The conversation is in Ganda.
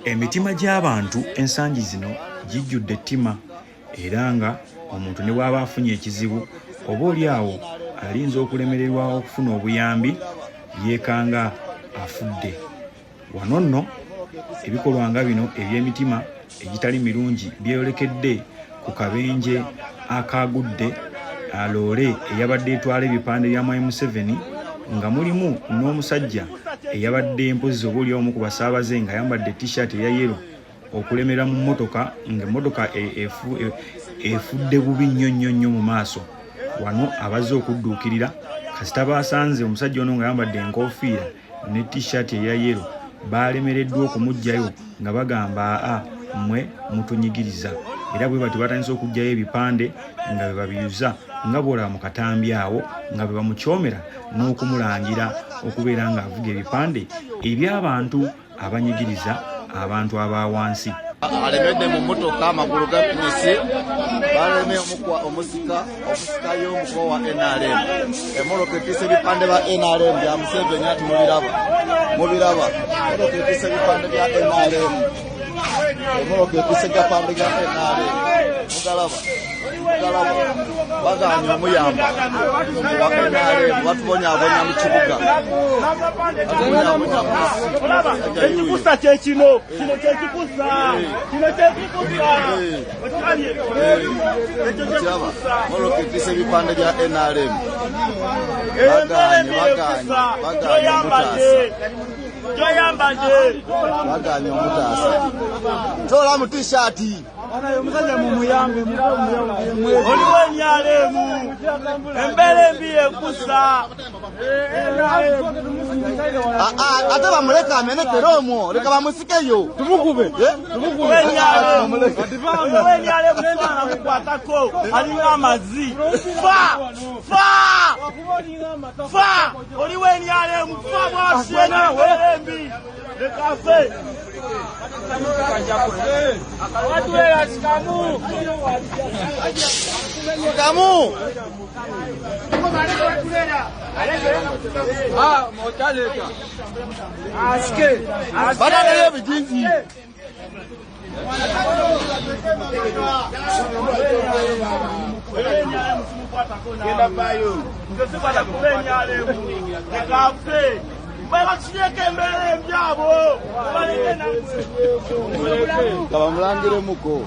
Emitima gy'abantu ensangi zino gijjudde ettima era nga omuntu ne bw'aba afunye ekizibu oba oliawo alinza okulemererwa okufuna obuyambi yeekanga afudde. Wano nno ebikolwa nga bino eby'emitima egitali mirungi byeyolekedde ku kabenje akagudde loole eyabadde etwala ebipande bya Mwai Museveni nga mulimu n'omusajja eyabadde mpozi oba omu ku basaabaze nga ayambadde t-shirt eya yellow okulemera mu mmotoka ng'emmotoka efudde bubi nnyo mu maaso. Wano abazze okudduukirira kasita baasanze omusajja ono nga ayambadde enkoofiira ne t-shirt eya yellow baalemereddwa okumuggyayo nga bagamba mmwe mutunyigiriza, era bwe bati batandise okuggyayo ebipande nga bwe babiyuza nga bw'olaba mu katambi awo nga bwe bamukyomera n'okumulangira okubeera ng'avuga ebipande eby'abantu abanyigiriza abantu aba wansi. Alemedde mu mmotoka amagulu ga pinisi baleme omusika y'omuko wa NRM. Emmoloka etise ebipande bya NRM bya Museveni ati mubiraba emmoloka etise ebipande bya NRM. Emmoloka etise ebipande bya NRM mugalaba baganya omuyamba wa NRM batubonyabonya mu kibuga. Ekikusa kyekino kyekikusa emmoloka etise ebipande bya NRM baganya omutaasa tola mu t-shirt omusajja mumuyambe oliwo enyalemu embeera embi ekusa ate bamuleka amenekere omwo leka bamusikeyo tumukube enyalemu nemana mukwatako alina amazzi fa oliwo enyalemu fa bwasiena embeera embi lekafe Kamu kabamulangire muko